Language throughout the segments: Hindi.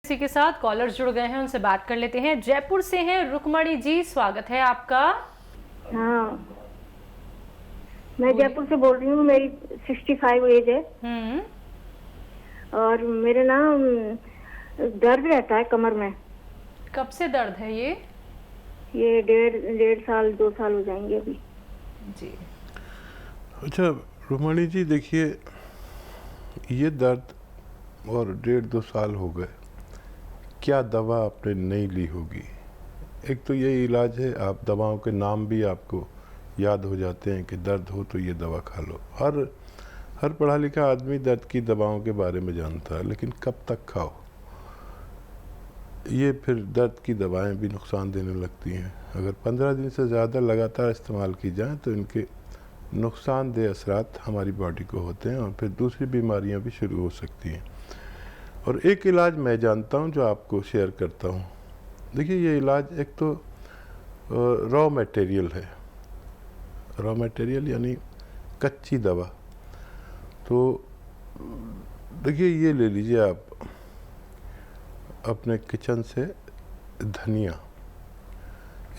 इसी के साथ कॉलर जुड़ गए हैं, उनसे बात कर लेते हैं। जयपुर से हैं रुक्मणी जी, स्वागत है आपका। हाँ, मैं जयपुर से बोल रही हूँ। मेरी 65 एज है और मेरे ना दर्द रहता है कमर में। कब से दर्द है ये? ये डेढ़ साल 2 साल हो जाएंगे अभी जी। अच्छा रुक्मणी जी, देखिए ये दर्द और 1.5-2 साल हो गए, क्या दवा आपने नहीं ली होगी? एक तो ये इलाज है, आप दवाओं के नाम भी आपको याद हो जाते हैं कि दर्द हो तो ये दवा खा लो। हर पढ़ा लिखा आदमी दर्द की दवाओं के बारे में जानता है, लेकिन कब तक खाओ? ये फिर दर्द की दवाएं भी नुकसान देने लगती हैं। अगर 15 दिन से ज़्यादा लगातार इस्तेमाल की जाएं तो इनके नुकसानदेह असरात हमारी बॉडी को होते हैं और फिर दूसरी बीमारियां भी शुरू हो सकती हैं। और एक इलाज मैं जानता हूं जो आपको शेयर करता हूं। देखिए ये इलाज एक तो रॉ मटेरियल है। रॉ मटेरियल यानी कच्ची दवा। तो देखिए ये ले लीजिए आप अपने किचन से धनिया,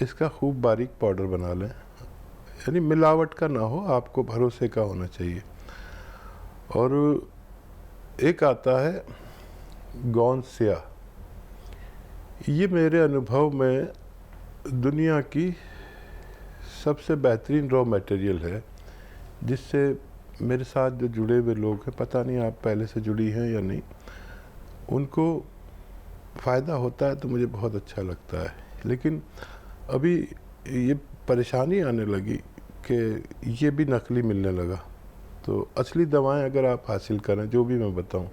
इसका खूब बारीक पाउडर बना लें, यानी मिलावट का ना हो, आपको भरोसे का होना चाहिए। और एक आता है गौन स्या, ये मेरे अनुभव में दुनिया की सबसे बेहतरीन रॉ मटेरियल है, जिससे मेरे साथ जो जुड़े हुए लोग हैं, पता नहीं आप पहले से जुड़ी हैं या नहीं, उनको फ़ायदा होता है तो मुझे बहुत अच्छा लगता है। लेकिन अभी ये परेशानी आने लगी कि ये भी नकली मिलने लगा। तो असली दवाएं अगर आप हासिल करें, जो भी मैं बताऊं,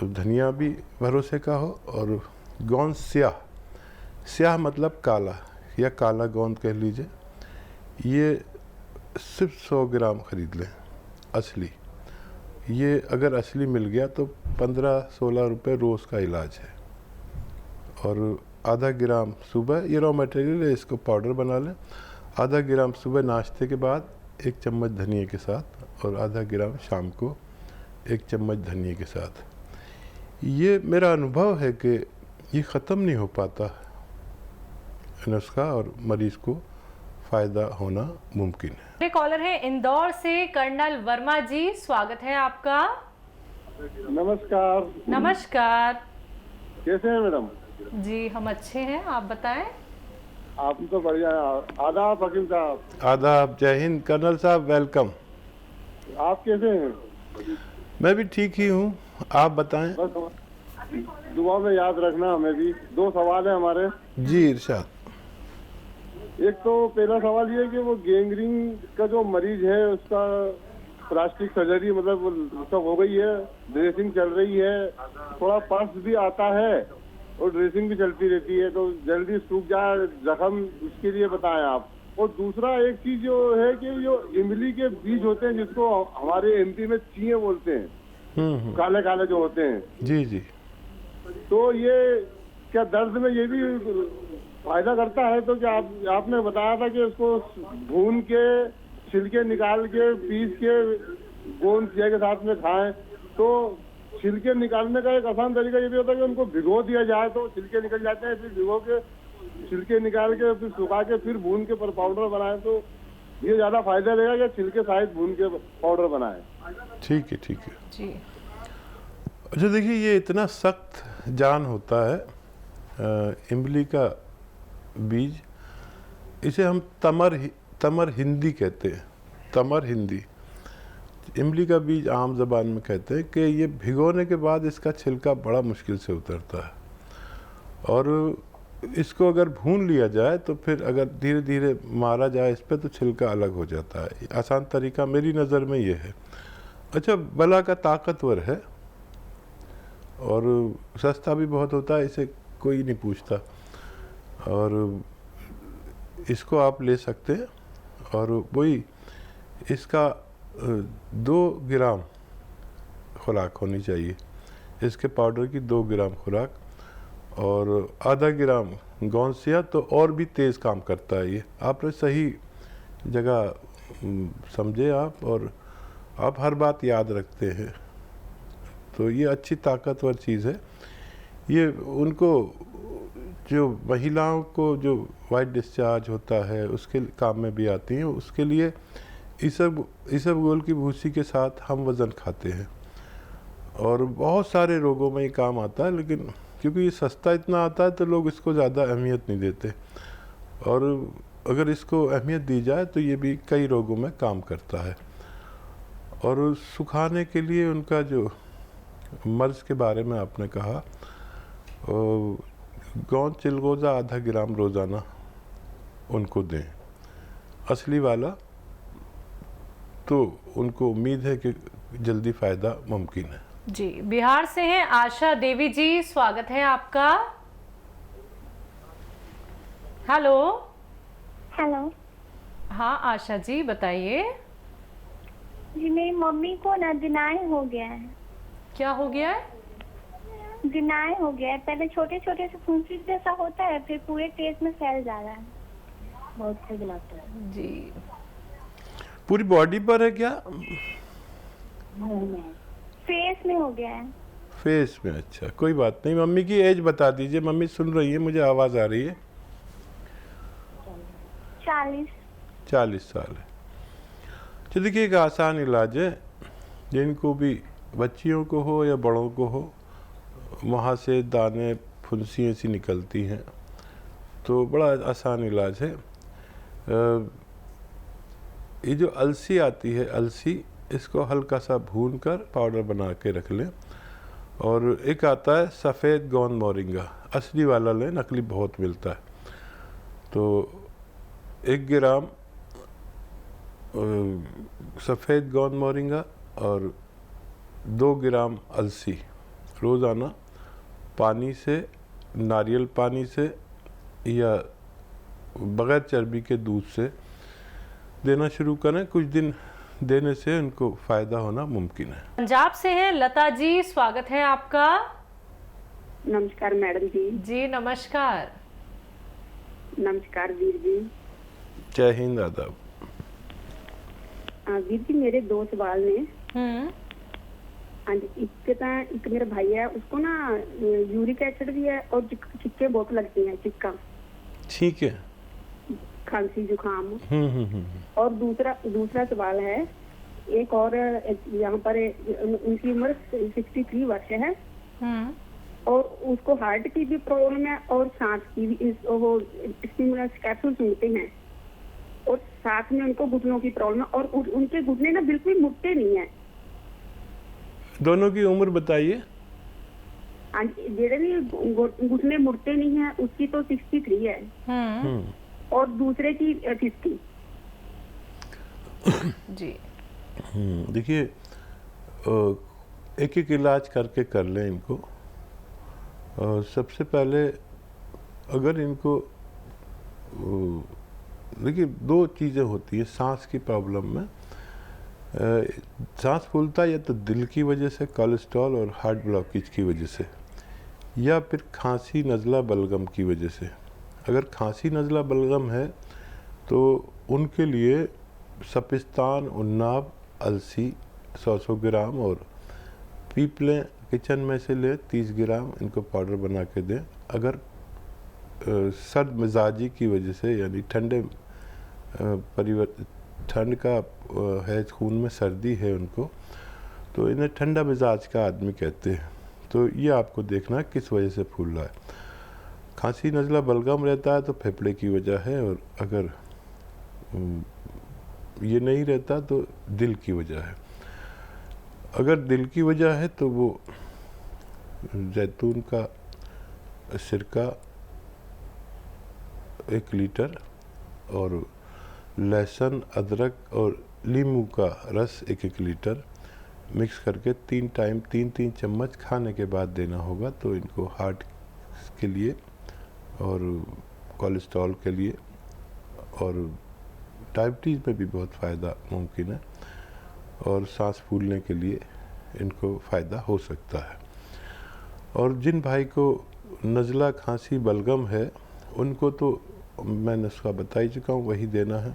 धनिया भी भरोसे का हो और गोंद स्याह मतलब काला या काला गोंद कह लीजिए, ये सिर्फ 100 ग्राम ख़रीद लें असली। ये अगर असली मिल गया तो 15-16 रुपये रोज़ का इलाज है। और आधा ग्राम सुबह, ये रॉ मटेरियल है, इसको पाउडर बना लें। आधा ग्राम सुबह नाश्ते के बाद 1 चम्मच धनिया के साथ, और आधा ग्राम शाम को 1 चम्मच धनिया के साथ। ये मेरा अनुभव है कि ये ख़त्म नहीं हो पाता नुस्खा, और मरीज़ को फ़ायदा होना मुमकिन है। ये कॉलर है इंदौर से कर्नल वर्मा जी, स्वागत है आपका। नमस्कार। नमस्कार। कैसे हैं मैडम? जी हम अच्छे हैं, आप बताएं। आप तो बढ़िया हैं। आदाब हकीम साहब। आदाब, जय हिंद कर्नल साहब, वेलकम। आप कैसे हैं? मैं भी ठीक ही हूँ, आप बताएं। बस दुआ में याद रखना हमें भी। 2 सवाल है हमारे। जी इरशाद। एक तो पहला सवाल ये है कि वो गैंग्रीन का जो मरीज है उसका प्लास्टिक सर्जरी मतलब उसका हो गई है, ड्रेसिंग चल रही है, थोड़ा पस भी आता है और ड्रेसिंग भी चलती रहती है, तो जल्दी सूख जाए जख्म, उसके लिए बताएं आप। और दूसरा एक चीज जो है कि जो इमली के बीज होते हैं, जिसको हमारे एमपी में चीए बोलते हैं, काले काले जो होते हैं, जी जी, तो ये क्या दर्द में ये भी फायदा करता है? तो क्या आपने बताया था कि उसको भून के छिलके निकाल के पीस के गोंद स्या के साथ में खाएं। तो छिलके निकालने का एक आसान तरीका ये भी होता है कि उनको भिगो दिया जाए तो छिलके निकल जाते हैं, फिर भिगो के छिलके निकाल के फिर सुखा के फिर भून के पाउडर बनाएं, तो ये ज्यादा फायदा रहेगा कि छिलके सहित भून के पाउडर बनाएं? ठीक है ठीक है जी। अच्छा देखिए, ये इतना सख्त जान होता है इमली का बीज, इसे हम तमर हिंदी कहते हैं। तमर हिंदी, इमली का बीज आम ज़बान में कहते हैं कि ये भिगोने के बाद इसका छिलका बड़ा मुश्किल से उतरता है, और इसको अगर भून लिया जाए तो फिर अगर धीरे धीरे मारा जाए इस पर तो छिलका अलग हो जाता है। आसान तरीका मेरी नज़र में ये है। अच्छा, भला का ताकतवर है और सस्ता भी बहुत होता है, इसे कोई नहीं पूछता, और इसको आप ले सकते हैं। और वही इसका 2 ग्राम खुराक होनी चाहिए, इसके पाउडर की 2 ग्राम खुराक, और आधा ग्राम गौंसिया तो और भी तेज़ काम करता है। ये आपने सही जगह समझे आप, और आप हर बात याद रखते हैं, तो ये अच्छी ताकतवर चीज़ है। ये उनको जो महिलाओं को जो वाइट डिस्चार्ज होता है उसके काम में भी आती हैं। उसके लिए इसबगोल की भूसी के साथ हम वज़न खाते हैं और बहुत सारे रोगों में ये काम आता है, लेकिन क्योंकि ये सस्ता इतना आता है तो लोग इसको ज़्यादा अहमियत नहीं देते, और अगर इसको अहमियत दी जाए तो ये भी कई रोगों में काम करता है। और सुखाने के लिए उनका जो मर्ज़ के बारे में आपने कहा, गोंद चिलगोज़ा आधा ग्राम रोज़ाना उनको दें, असली वाला, तो उनको उम्मीद है कि जल्दी फ़ायदा मुमकिन है। जी, बिहार से हैं आशा देवी जी, स्वागत है आपका। हेलो। हेलो। हाँ आशा जी बताइए। जी मेरी मम्मी को ना दिनाई हो गया है। क्या हो गया है? दिनाई हो गया है। पहले छोटे छोटे से फुंसी जैसा होता है, फिर पूरे पेट में फैल जा रहा है, बहुत खुजलाता है। जी, पूरी बॉडी पर है क्या? फेस में हो गया है। फेस में? अच्छा, कोई बात नहीं। मम्मी की एज बता दीजिए, मम्मी सुन रही है, मुझे आवाज़ आ रही है। 40 साल है। तो देखिए, एक आसान इलाज है, जिनको भी बच्चियों को हो या बड़ों को हो, वहाँ से दाने फुंसी ऐसी निकलती हैं, तो बड़ा आसान इलाज है। ये जो अलसी आती है, अलसी, इसको हल्का सा भून कर पाउडर बना के रख लें। और एक आता है सफ़ेद गोंद मोरिंगा, असली वाला लें, नकली बहुत मिलता है। तो 1 ग्राम सफ़ेद गोंद मोरिंगा और 2 ग्राम अलसी रोज़ाना पानी से, नारियल पानी से या बग़ैर चर्बी के दूध से देना शुरू करें। कुछ दिन देने से उनको फ़ायदा होना मुमकिन है। पंजाब से हैं लता जी, स्वागत है आपका। नमस्कार मैडम जी। जी नमस्कार। नमस्कार वीर जी। जय हिंद, आदाब। वीर जी मेरे 2 सवाल ने। हाँ जी, एक मेरा भाई है, उसको ना यूरिक एसिड भी है और चिक्के बहुत लगती हैं, चिक्का। ठीक है। खांसी जुकाम। और दूसरा सवाल है, एक और यहाँ पर उनकी उम्र 63 वर्ष है और उसको हार्ट की भी प्रॉब्लम है और सांस की भी, वो स्टिमुलस कैप्सूल सुनते हैं, और साथ में उनको घुटनों की प्रॉब्लम है और उनके घुटने ना बिल्कुल मुड़ते नहीं है। दोनों की उम्र बताइए। हाँ, जेड़े भी घुटने मुड़ते नहीं है उसकी तो 63 है और दूसरे की 50। जी। देखिए, एक एक इलाज करके कर लें इनको। सबसे पहले अगर इनको, देखिए 2 चीज़ें होती हैं सांस की प्रॉब्लम में। सांस फूलता है या तो दिल की वजह से, कोलेस्ट्रॉल और हार्ट ब्लॉकेज की वजह से, या फिर खांसी नज़ला बलगम की वजह से। अगर खांसी नज़ला बलगम है तो उनके लिए सपिस्तान, उन्नाब, अलसी 100 ग्राम और पीप लें, किचन में से ले 30 ग्राम, इनको पाउडर बना के दें। अगर सर्द मिजाजी की वजह से, यानी ठंड का है, खून में सर्दी है उनको, तो इन्हें ठंडा मिजाज का आदमी कहते हैं। तो ये आपको देखना है किस वजह से फूल रहा है। खांसी नज़ला बलगम रहता है तो फेफड़े की वजह है, और अगर ये नहीं रहता तो दिल की वजह है। अगर दिल की वजह है तो वो जैतून का सिरका 1 लीटर और लहसुन, अदरक और नींबू का रस 1-1 लीटर मिक्स करके 3 टाइम 3-3 चम्मच खाने के बाद देना होगा। तो इनको हार्ट के लिए और कोलेस्ट्रॉल के लिए और डायबिटीज़ में भी बहुत फ़ायदा मुमकिन है, और सांस फूलने के लिए इनको फ़ायदा हो सकता है। और जिन भाई को नज़ला, खांसी, बलगम है, उनको तो मैं नुस्खा बता ही चुका हूँ, वही देना है।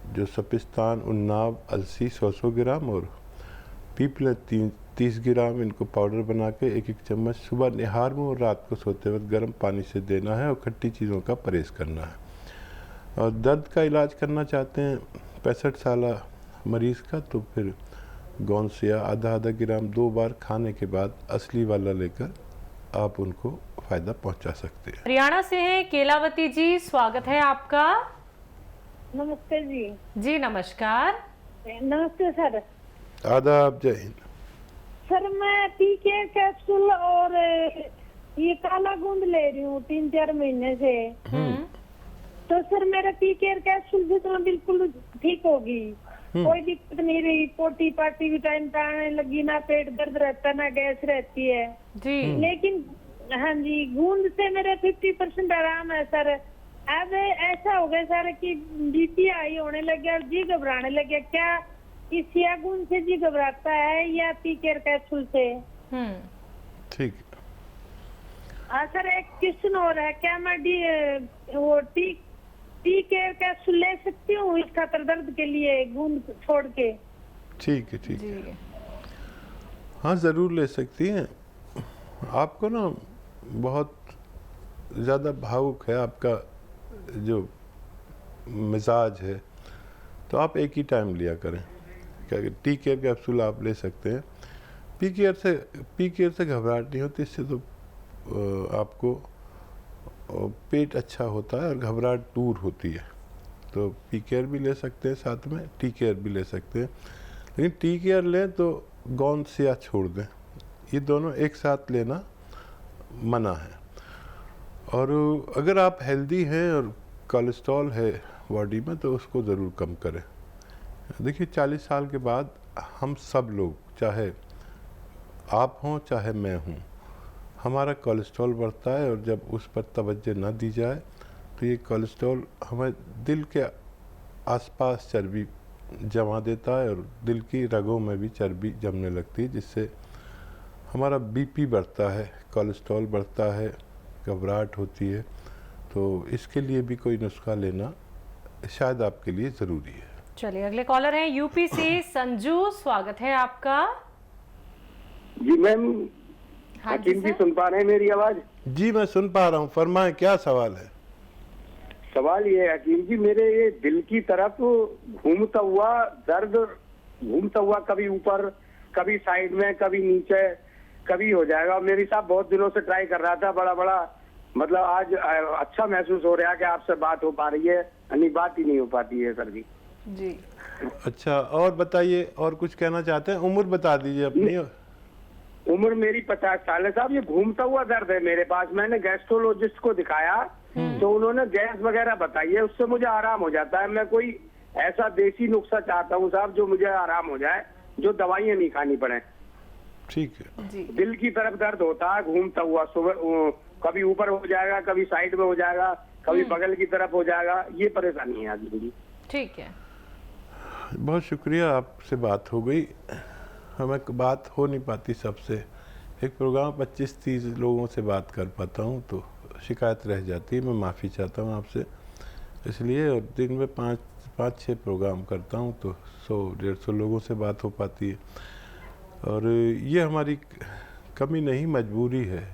जो सपिस्तान, उन्नाब, अलसी 100 ग्राम और पीपले 30 ग्राम इनको पाउडर बना के 1-1 चम्मच सुबह निहार में और रात को सोते वक्त गर्म पानी से देना है और खट्टी चीज़ों का परहेज़ करना है। और दर्द का इलाज करना चाहते हैं 65 साल मरीज़ का, तो फिर गोंसिया आधा ग्राम 2 बार खाने के बाद असली वाला लेकर आप उनको फ़ायदा पहुंचा सकते हैं। हरियाणा से हैं केलावती जी, स्वागत है आपका। नमस्ते जी। जी नमस्कार। नमस्ते सर। आदाब, जय हिंद। सर मैं पीके कैप्सूल और ये काला गूंद ले रही हूँ 3-4 महीने से। तो सर मेरा पीके कैप्सूल से तो बिल्कुल ठीक होगी, कोई दिक्कत नहीं रही। पोटी पार्टी भी टाइम पे आने लगी, ना पेट दर्द रहता ना गैस रहती है जी। लेकिन हाँ जी, गूंद से मेरे 50% आराम है सर। अब ऐसा हो गया सर कि बीपी हाई होने लगे और जी घबराने लगे। क्या इस गूंद से जी घबराता है या पी केयर कैप्सूल से? ठीक। हाँ सर, एक क्वेश्चन और है, क्या मैं वो टी केयर कैप्सूल ले सकती हूँ इस खातर दर्द के लिए गूंद छोड़ के? ठीक है, ठीक है। हाँ ज़रूर ले सकती हैं। आपको ना बहुत ज़्यादा भावुक है आपका जो मिजाज है, तो आप एक ही टाइम लिया करें। क्या टी केयर कैप्सूल आप ले सकते हैं। पी केयर से घबराहट नहीं होती, इससे तो आपको पेट अच्छा होता है और घबराहट दूर होती है। तो पी केयर भी ले सकते हैं, साथ में टी केयर भी ले सकते हैं। लेकिन टी केयर लें तो गोंसिया छोड़ दें, ये दोनों एक साथ लेना मना है। और अगर आप हेल्दी हैं और कोलेस्ट्रॉल है बॉडी में तो उसको ज़रूर कम करें। देखिए 40 साल के बाद हम सब लोग, चाहे आप हों चाहे मैं हूँ, हमारा कोलेस्ट्रॉल बढ़ता है और जब उस पर तवज्जो न दी जाए तो ये कोलेस्ट्रॉल हमें दिल के आसपास चर्बी जमा देता है और दिल की रगों में भी चर्बी जमने लगती है, जिससे हमारा बीपी बढ़ता है, कोलेस्ट्रॉल बढ़ता है, घबराहट होती है। तो इसके लिए भी कोई नुस्खा लेना शायद आपके लिए ज़रूरी है। चलिए अगले कॉलर हैं यूपी से संजू, स्वागत है आपका। जी मैम, हाँ हकीम जी सुन पा रहे हैं मेरी आवाज? जी मैं सुन पा रहा हूँ, फरमाएं क्या सवाल है। सवाल ये है हकीम जी, मेरे ये दिल की तरफ घूमता हुआ दर्द, घूमता हुआ कभी ऊपर कभी साइड में कभी नीचे कभी हो जाएगा। मेरी साहब बहुत दिनों से ट्राई कर रहा था, बड़ा मतलब आज अच्छा महसूस हो रहा है कि आपसे बात हो पा रही है, यानी बात ही नहीं हो पाती है सर जी। अच्छा, और बताइए, और कुछ कहना चाहते हैं? उम्र बता दीजिए अपनी। उम्र मेरी 50 साल है साहब। ये घूमता हुआ दर्द है मेरे पास। मैंने गैस्ट्रोलॉजिस्ट को दिखाया तो उन्होंने गैस वगैरह बताई है, उससे मुझे आराम हो जाता है। मैं कोई ऐसा देसी नुस्खा चाहता हूँ साहब जो मुझे आराम हो जाए, जो दवाइयाँ नहीं खानी पड़े। ठीक है जी। दिल की तरफ दर्द होता है घूमता हुआ, सुबह कभी ऊपर हो जाएगा, कभी साइड में हो जाएगा, कभी बगल की तरफ हो जाएगा, ये परेशानी है आदमी की। ठीक है, बहुत शुक्रिया, आपसे बात हो गई। हमें बात हो नहीं पाती सबसे, एक प्रोग्राम 25-30 लोगों से बात कर पाता हूँ तो शिकायत रह जाती है। मैं माफ़ी चाहता हूँ आपसे इसलिए। और दिन में 5-6 प्रोग्राम करता हूँ तो 100-150 लोगों से बात हो पाती है। और ये हमारी कमी नहीं, मजबूरी है।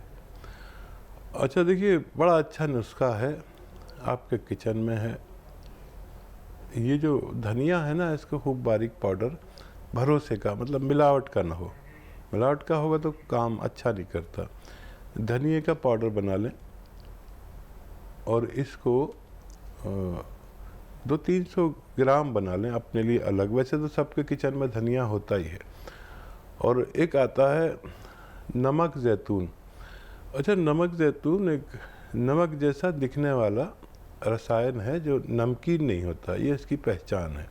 अच्छा देखिए, बड़ा अच्छा नुस्खा है, आपके किचन में है। ये जो धनिया है ना, इसको खूब बारीक पाउडर, भरोसे का, मतलब मिलावट का ना हो। मिलावट का होगा तो काम अच्छा नहीं करता। धनिए का पाउडर बना लें और इसको 200-300 ग्राम बना लें अपने लिए अलग। वैसे तो सबके किचन में धनिया होता ही है। और एक आता है नमक ज़ैतून। अच्छा, नमक ज़ैतून एक नमक जैसा दिखने वाला रसायन है जो नमकीन नहीं होता, ये इसकी पहचान है।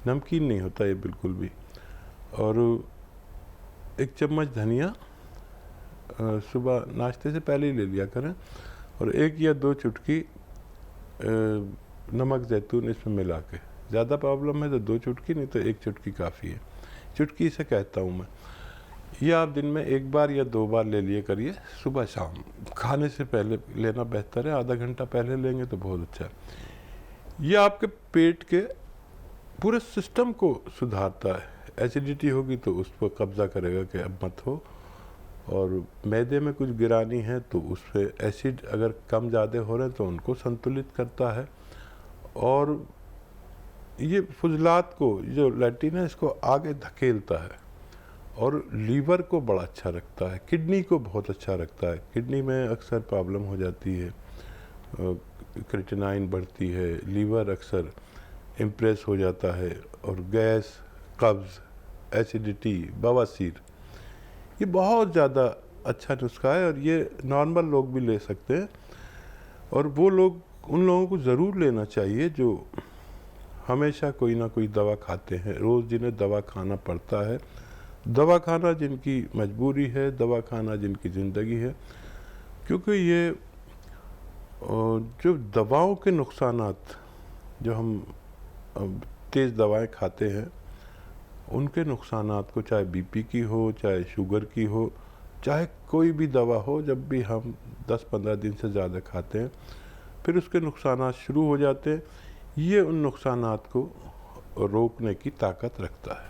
नमकीन नहीं होता ये बिल्कुल भी। और 1 चम्मच धनिया सुबह नाश्ते से पहले ही ले लिया करें और 1 या 2 चुटकी नमक ज़ैतून इसमें मिला के। ज़्यादा प्रॉब्लम है तो 2 चुटकी, नहीं तो 1 चुटकी काफ़ी है। चुटकी से कहता हूँ मैं। ये आप दिन में 1 बार या 2 बार ले लिए करिए, सुबह शाम। खाने से पहले लेना बेहतर है, आधा घंटा पहले लेंगे तो बहुत अच्छा है। ये आपके पेट के पूरे सिस्टम को सुधारता है, एसिडिटी होगी तो उस पर कब्ज़ा करेगा कि अब मत हो, और मैदे में कुछ गिरानी है तो उस पर एसिड अगर कम ज़्यादा हो रहे हैं तो उनको संतुलित करता है। और ये फुजलात को, जो लैट्रिन है, इसको आगे धकेलता है और लीवर को बड़ा अच्छा रखता है, किडनी को बहुत अच्छा रखता है। किडनी में अक्सर प्रॉब्लम हो जाती है, क्रिएटिनाइन बढ़ती है, लीवर अक्सर इम्प्रेस हो जाता है, और गैस, कब्ज़, एसिडिटी, बवासीर, ये बहुत ज़्यादा अच्छा नुस्खा है और ये नॉर्मल लोग भी ले सकते हैं। और वो लोग, उन लोगों को ज़रूर लेना चाहिए जो हमेशा कोई ना कोई दवा खाते हैं, रोज़ जिन्हें दवा खाना पड़ता है, दवा खाना जिनकी मजबूरी है, दवा खाना जिनकी ज़िंदगी है। क्योंकि ये जो दवाओं के नुकसानात, जो हम तेज़ दवाएं खाते हैं, उनके नुकसानात को, चाहे बीपी की हो, चाहे शुगर की हो, चाहे कोई भी दवा हो, जब भी हम 10-15 दिन से ज़्यादा खाते हैं फिर उसके नुकसानात शुरू हो जाते हैं। ये उन नुकसानात को रोकने की ताकत रखता है।